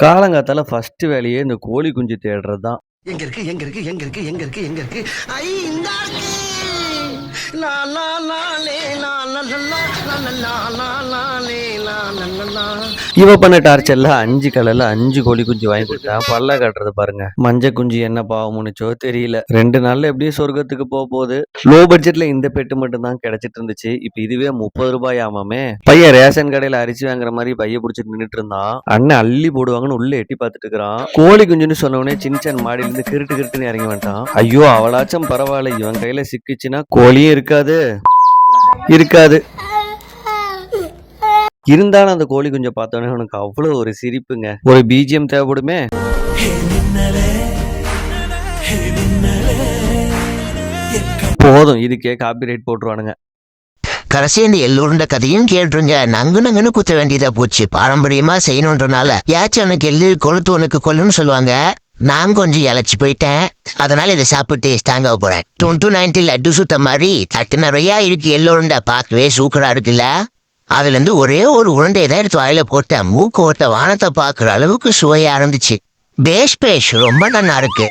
காலங்காத்தால ஃபர்ஸ்ட் வேலையே இந்த கோழி குஞ்சு தேடுறது தான். எங்க இருக்கு எங்க இருக்கு எங்க இருக்கு எங்க இருக்கு எங்க இருக்கு ஐ இந்த இருக்கு லா லா லா லே லா லா லா லா லா லா லா லா லே லா லா லா லா. இவ பண்ண டார்ச்சர்ல 5 கலர்ல 5 கோழி குஞ்சு வாங்கி கொடுத்தேன். பல்ல காட்டுறது பாருங்க. மஞ்ச குஞ்சு என்ன பாவமுனுச்சோ தெரியல. 2 நாள்ல எப்படியும் சொர்க்கத்துக்கு போகுது. லோ பட்ஜெட்ல இந்த பெட்டு மட்டும் தான் கிடைச்சிட்டு இருந்துச்சு. இப்ப இதுவே 30 ரூபாய் ஆமாமே. பையன் ரேஷன் கடையில அரிசி வாங்குற மாதிரி பைய பிடிச்சிட்டு நின்னுட்டு இருந்தான். அண்ணன் அள்ளி போடுவாங்கன்னு உள்ள எட்டி பார்த்துட்டு இருக்கிறான். கோழி குஞ்சுன்னு சொன்ன உடனே சின்ன மாடியில இருந்து கிருட்டுன்னு இறங்கி வந்துட்டான். ஐயோ அவளாச்சும் பரவாயில்ல, இவன் கையில சிக்கிச்சுன்னா கோழியும் இருக்காது. இருந்தாலும் அந்த கோழி குஞ்சை பார்த்தோன்னே உனக்கு அவ்வளவு ஒரு சிரிப்புங்க. ஒரு பிஜிஎம் தேவைப்படுமே. போதும், இதுக்கே காப்பிரைட் போட்டுருவானுங்க. கடைசி இந்த எல்லோருண்ட கதையும் கேட்டுருங்க. நங்குன்னு குத்த வேண்டியதா போச்சு. பாரம்பரியமா செய்யணுன்றனால யாச்சனுக்கு எள்ளு கொளுத்து உனக்கு கொல்லுன்னு சொல்லுவாங்க. நான் கொஞ்சம் இழைச்சி போயிட்டேன். அதனால இதை சாப்பிட்டு ஸ்டாங்க போறேன். 290 லட்டு சுத்த மாதிரி தட்டு நிறையா இருக்கு. எல்லோருண்டா பார்க்கவே சூப்பரா இருக்குல்ல. அதுல இருந்து ஒரே ஒரு உருண்டையை தான் எடுத்து வாயில போட்டேன். மூக்கு ஓட்ட வானத்தை பாக்குற அளவுக்கு சுவையா இருந்துச்சு. பேஷ் ரொம்ப நல்லா இருக்கு.